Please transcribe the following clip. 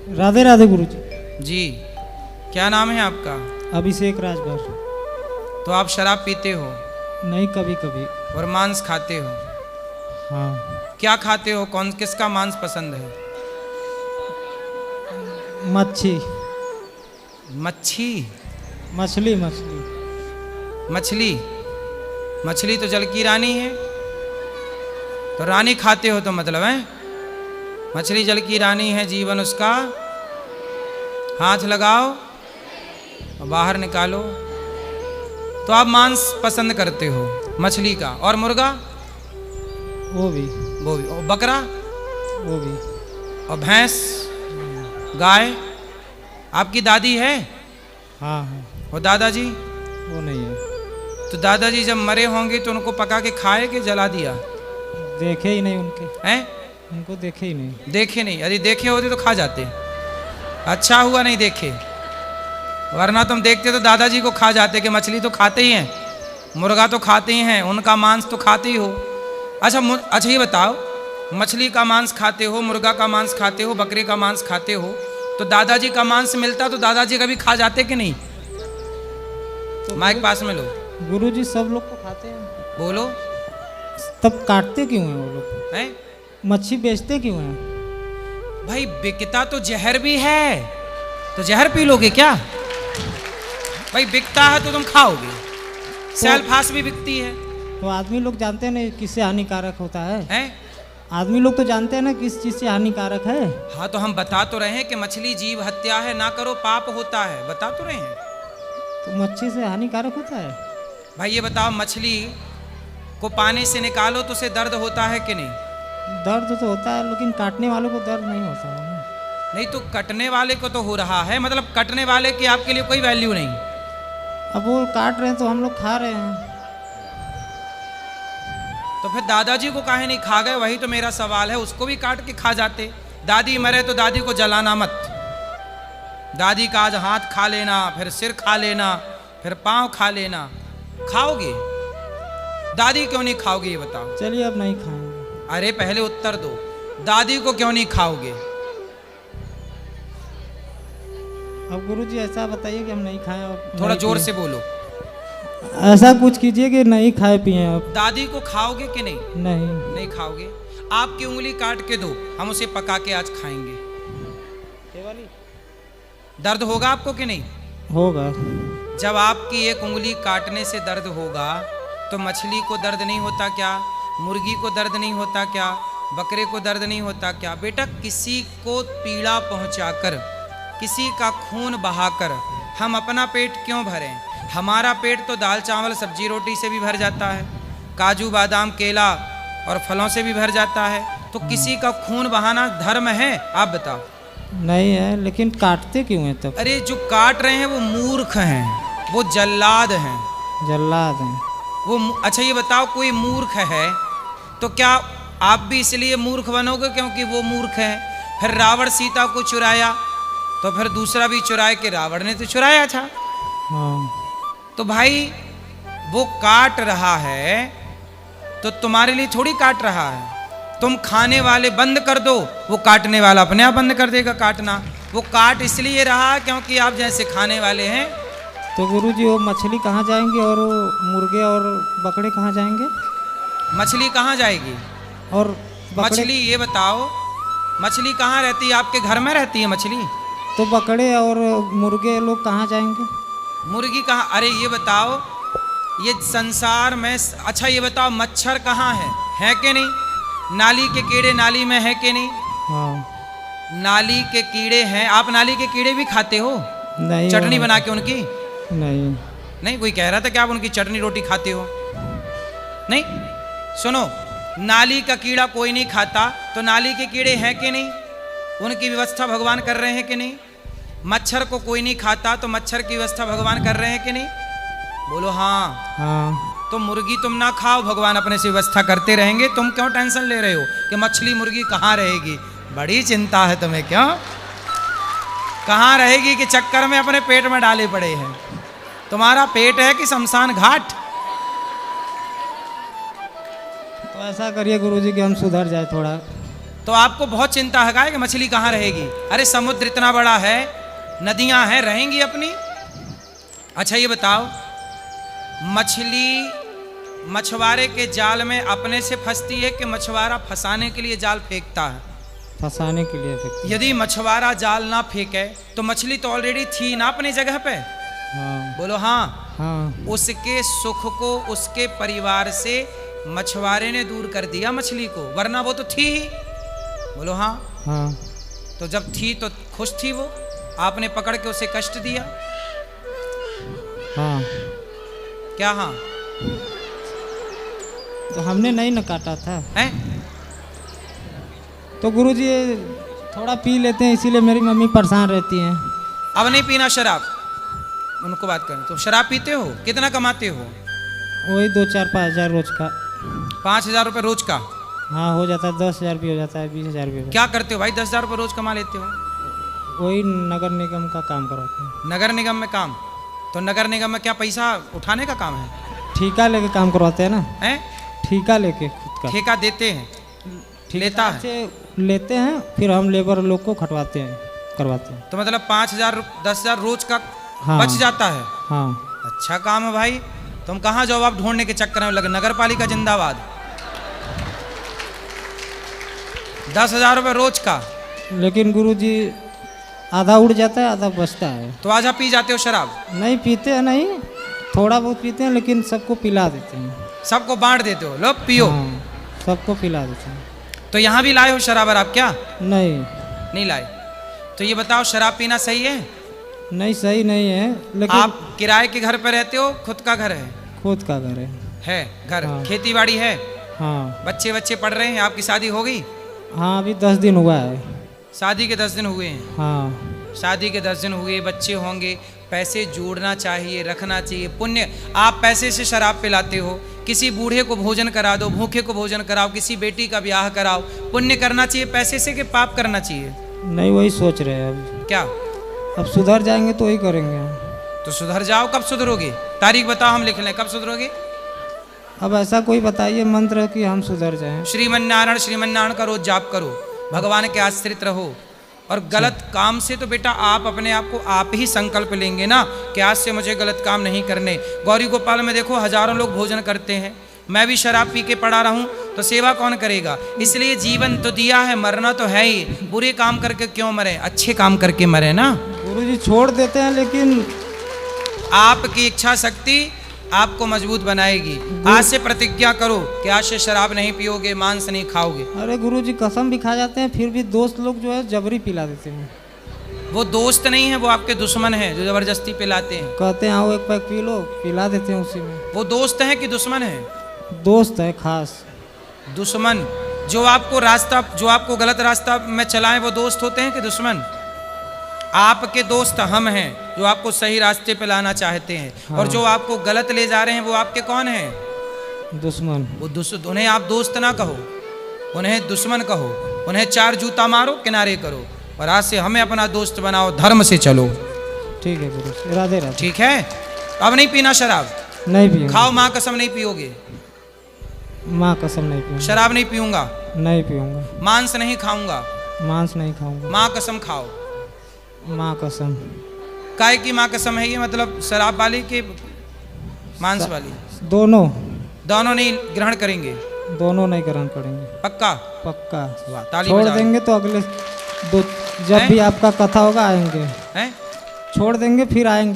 राधे राधे गुरुजी। जी, क्या नाम है आपका? अभिषेक राजभर। तो आप शराब पीते हो नहीं, कभी कभी। और मांस खाते हो? हाँ। क्या खाते हो? कौन किसका मांस पसंद है? मच्छी। मच्छी? मछली मछली। मछली? मछली तो जल की रानी है, तो रानी खाते हो तो मतलब है मछली जल की रानी है, जीवन उसका। हाथ लगाओ और बाहर निकालो। तो आप मांस पसंद करते हो मछली का। और मुर्गा? वो भी। वो भी। और बकरा? वो भी। और भैंस, गाय? आपकी दादी है? हाँ हाँ। और दादाजी? वो नहीं है। तो दादाजी जब मरे होंगे तो उनको पका के खाए कि जला दिया? देखे ही नहीं उनके। हैं? उनको देखे ही नहीं। देखे नहीं? यदि देखे होते तो खा जाते। अच्छा हुआ नहीं देखे, वरना तुम देखते तो दादाजी को खा जाते कि मछली तो खाते ही हैं, मुर्गा तो खाते ही हैं, उनका मांस तो खाते ही हो। अच्छा ये बताओ, मछली का मांस खाते हो, मुर्गा का मांस खाते हो, बकरे का मांस खाते हो, तो दादाजी का मांस मिलता तो दादाजी कभी खा जाते कि नहीं? तो माइक पास में लो। गुरुजी सब लोग तो खाते हैं। बोलो। तब काटते क्यों हैं वो लोग? हैं? मच्छी बेचते क्यों हैं? भाई बिकता तो जहर भी है, तो जहर पी लोगे क्या? भाई बिकता है तो तुम खाओगे। सेल्फास भी बिकती है। तो आदमी लोग जानते हैं ना किससे हानिकारक होता है। हैं? आदमी लोग तो जानते हैं ना किस चीज से हानिकारक है। हाँ, तो हम बता तो रहे हैं कि मछली जीव हत्या है, ना करो पाप होता है, बता तो रहे हैं। तो मच्छी से हानिकारक होता है। भाई ये बताओ, मछली को पानी से निकालो तो उसे दर्द होता है कि नहीं? दर्द तो होता है, लेकिन काटने वालों को दर्द नहीं होता है ना। नहीं, तो कटने वाले को तो हो रहा है, मतलब कटने वाले की आपके लिए कोई वैल्यू नहीं। अब वो काट रहे हैं तो हम लोग खा रहे हैं। तो फिर दादाजी को काहे नहीं खा गए? वही तो मेरा सवाल है। उसको भी काट के खा जाते। दादी मरे तो दादी को जलाना मत। दादी का आज हाथ खा लेना, फिर सिर खा लेना, फिर पांव खा लेना। खाओगे? दादी क्यों नहीं खाओगे ये बताओ? चलिए अब नहीं खाएंगे। अरे पहले उत्तर दो, दादी को क्यों नहीं खाओगे? अब गुरुजी ऐसा बताइए कि हम नहीं खाएं। अब थोड़ा नहीं जोर पिएं। से बोलो। ऐसा कुछ कीजिए कि नहीं खाए पिए अब। दादी को खाओगे कि नहीं? नहीं। नहीं खाओगे। आपकी उंगली काट के दो, हम उसे पका के आज खाएंगे। ये वाली? दर्द होगा आपको कि नहीं? होगा। जब आपकी एक उंगली काटने से दर्द होगा तो मछली को दर्द नहीं होता क्या? मुर्गी को दर्द नहीं होता क्या? बकरे को दर्द नहीं होता क्या? बेटा, किसी को पीड़ा पहुंचाकर, किसी का खून बहाकर हम अपना पेट क्यों भरें? हमारा पेट तो दाल चावल सब्जी रोटी से भी भर जाता है, काजू बादाम केला और फलों से भी भर जाता है। तो किसी का खून बहाना धर्म है? आप बताओ। नहीं है, लेकिन काटते क्यों हैं तब? अरे जो काट रहे हैं वो मूर्ख हैं, वो जल्लाद हैं, जल्लाद हैं। वो। अच्छा ये बताओ, कोई मूर्ख है तो क्या आप भी इसलिए मूर्ख बनोगे क्योंकि वो मूर्ख है? फिर रावण सीता को चुराया तो फिर दूसरा भी चुराए कि रावण ने तो चुराया था। हाँ। तो भाई वो काट रहा है तो तुम्हारे लिए थोड़ी काट रहा है। तुम खाने वाले बंद कर दो, वो काटने वाला अपने आप बंद कर देगा काटना। वो काट इसलिए रहा क्योंकि आप जैसे खाने वाले हैं। तो गुरुजी वो मछली कहाँ जाएंगे और वो मुर्गे और बकरे कहाँ जाएंगे? मछली कहाँ जाएगी? और मछली ये बताओ, मछली कहाँ रहती है? आपके घर में रहती है मछली? तो बकरे और मुर्गे लोग कहाँ जाएंगे? मुर्गी कहाँ? अरे ये बताओ, ये संसार में। अच्छा ये बताओ, मच्छर कहाँ है कि नहीं? नाली के कीड़े नाली में है कि नहीं? हाँ। नाली के कीड़े हैं। आप नाली के कीड़े भी खाते हो? नहीं। चटनी बना के उनकी? नहीं। नहीं, कोई कह रहा था कि आप उनकी चटनी रोटी खाते हो। नहीं, सुनो, नाली का कीड़ा कोई नहीं खाता, तो नाली के कीड़े हैं कि नहीं? उनकी व्यवस्था भगवान कर रहे हैं कि नहीं? मच्छर को कोई नहीं खाता, तो मच्छर की व्यवस्था भगवान कर रहे हैं कि नहीं? बोलो हाँ। हाँ। तो मुर्गी तुम ना खाओ, भगवान अपने से व्यवस्था करते रहेंगे। तुम क्यों टेंशन ले रहे हो कि मछली मुर्गी कहाँ रहेगी? बड़ी चिंता है तुम्हें, क्यों? कहाँ रहेगी कि चक्कर में अपने पेट में डाले पड़े हैं। तुम्हारा पेट है कि शमशान घाट? तो ऐसा करिए गुरुजी कि हम सुधर जाए थोड़ा। तो आपको बहुत चिंता है कि मछली कहाँ रहेगी। अरे समुद्र इतना बड़ा है, नदियां हैं, रहेंगी अपनी। अच्छा ये बताओ, मछली मछुआरे के जाल में अपने से फंसती है कि मछुआरा फंसाने के लिए जाल फेंकता है? फंसाने के लिए फेंकते। यदि मछुआरा जाल ना फेंके तो मछली तो ऑलरेडी थी ना अपनी जगह पे। हाँ बोलो हाँ। हाँ। उसके सुख को उसके परिवार से मछुआरे ने दूर कर दिया मछली को, वरना वो तो थी ही। बोलो हाँ। हाँ। तो जब थी तो खुश थी वो, आपने पकड़ के उसे कष्ट दिया। हाँ। क्या हाँ? तो हमने नहीं न काटा था। हैं? तो गुरुजी थोड़ा पी लेते हैं, इसीलिए मेरी मम्मी परेशान रहती हैं। अब नहीं पीना शराब, उनको बात करें। तो शराब पीते हो, कितना कमाते हो? वही 2-4-5 हज़ार रोज का। 5,000 रुपये रोज का? हाँ हो जाता है, 10,000 भी हो जाता है, 20,000 भी हो जाता क्या करते हो भाई, 10,000 रुपये रोज कमा लेते हो? है। वही नगर निगम का काम करवाते हैं। नगर निगम में काम? तो नगर निगम में क्या पैसा उठाने का काम है? ठेका लेके काम करवाते हैं ना। हैं? ठेका लेके खुद का। ठेका देते हैं? लेता है? से लेते हैं, फिर हम लेबर लोग को खटवाते हैं, करवाते हैं। तो मतलब 5,000 10,000 रोज का हाँ। बच जाता है? हाँ। अच्छा काम है भाई। तुम कहाँ जॉब ढूंढने के चक्कर में लगे? नगर पालिका जिंदाबाद। 10,000 रुपये रोज का। लेकिन गुरुजी आधा उड़ जाता है, आधा बचता है। तो आजा पी जाते हो शराब? नहीं पीते हैं, नहीं थोड़ा बहुत पीते हैं, लेकिन सबको पिला देते हैं। सबको बांट देते हो, लो पियो। हाँ, सबको पिला देते हैं। तो यहाँ भी लाए हो शराब आप क्या? नहीं लाए। तो ये बताओ, शराब पीना सही है? नहीं सही नहीं है, लेकिन आप किराए के घर पे रहते हो, खुद का घर है? खुद का घर है। है घर? हाँ। खेती बाड़ी है? हाँ। बच्चे पढ़ रहे हैं? आपकी शादी हो गई? हाँ अभी 10 दिन हुआ है। शादी के 10 दिन हुए हैं? हाँ। शादी के 10 दिन हुए, बच्चे होंगे। पैसे जोड़ना चाहिए, रखना चाहिए, पुण्य। आप पैसे से शराब पिलाते हो, किसी बूढ़े को भोजन करा दो, भूखे को भोजन कराओ, किसी बेटी का ब्याह कराओ। पुण्य करना चाहिए पैसे से कि पाप करना चाहिए? नहीं वही सोच रहे हैं अब। क्या? अब सुधर जाएंगे तो वही करेंगे। तो सुधर जाओ। कब सुधरोगे? तारीख बताओ, हम लिख लें। कब सुधरोगे? अब ऐसा कोई बताइए मंत्र कि हम सुधर जाएं। श्रीमन्नारायण का रोज जाप करो, भगवान के आश्रित रहो। और गलत काम से तो बेटा आप अपने आप को आप ही संकल्प लेंगे ना कि आज से मुझे गलत काम नहीं करने। गौरी गोपाल में देखो हजारों लोग भोजन करते हैं, मैं भी शराब पी के पड़ा रहूं तो सेवा कौन करेगा? इसलिए जीवन तो दिया है, मरना तो है ही। बुरे काम करके क्यों मरे, अच्छे काम करके मरे ना। गुरुजी छोड़ देते हैं, लेकिन आपकी इच्छा शक्ति आपको मजबूत बनाएगी। आज से प्रतिज्ञा करो कि आज से शराब नहीं पियोगे, मांस नहीं खाओगे। अरे गुरुजी कसम भी खा जाते हैं, फिर भी दोस्त लोग जो है जबरी पिला देते हैं। वो दोस्त नहीं है, वो आपके दुश्मन है जो जबरदस्ती पिलाते हैं। कहते हैं आओ एक पैक पी लो, पिला देते हैं उसी में। वो दोस्त है कि दुश्मन है? दोस्त है खास। दुश्मन। जो आपको गलत रास्ता में चलाएं वो दोस्त होते हैं कि दुश्मन? आपके दोस्त हम हैं जो आपको सही रास्ते पे लाना चाहते हैं। हाँ। और जो आपको गलत ले जा रहे हैं वो आपके कौन हैं? दुश्मन। वो उन्हें आप दोस्त ना कहो, उन्हें दुश्मन कहो। उन्हें 4 जूता मारो, किनारे करो, और आज से हमें अपना दोस्त बनाओ, धर्म से चलो। ठीक है गुरु, राधे राधे। ठीक है? अब नहीं पीना शराब? नहीं पियूंगा। खाओ, माँ कसम नहीं पियोगे? माँ कसम नहीं पीऊंगा। शराब नहीं पीऊंगा? नहीं पीऊंगा। मांस नहीं खाऊंगा? मांस नहीं खाऊंगा। माँ कसम खाओ। माँ कसम। काय की माँ कसम है ये? मतलब शराब वाली के मांस वाली? दोनों। दोनों नहीं ग्रहण करेंगे? दोनों नहीं ग्रहण करेंगे। पक्का? पक्का। वाह, ताली छोड़ बजाओ। देंगे तो अगले जब भी आपका कथा होगा आएंगे। हैं? छोड़ देंगे फिर आएंगे।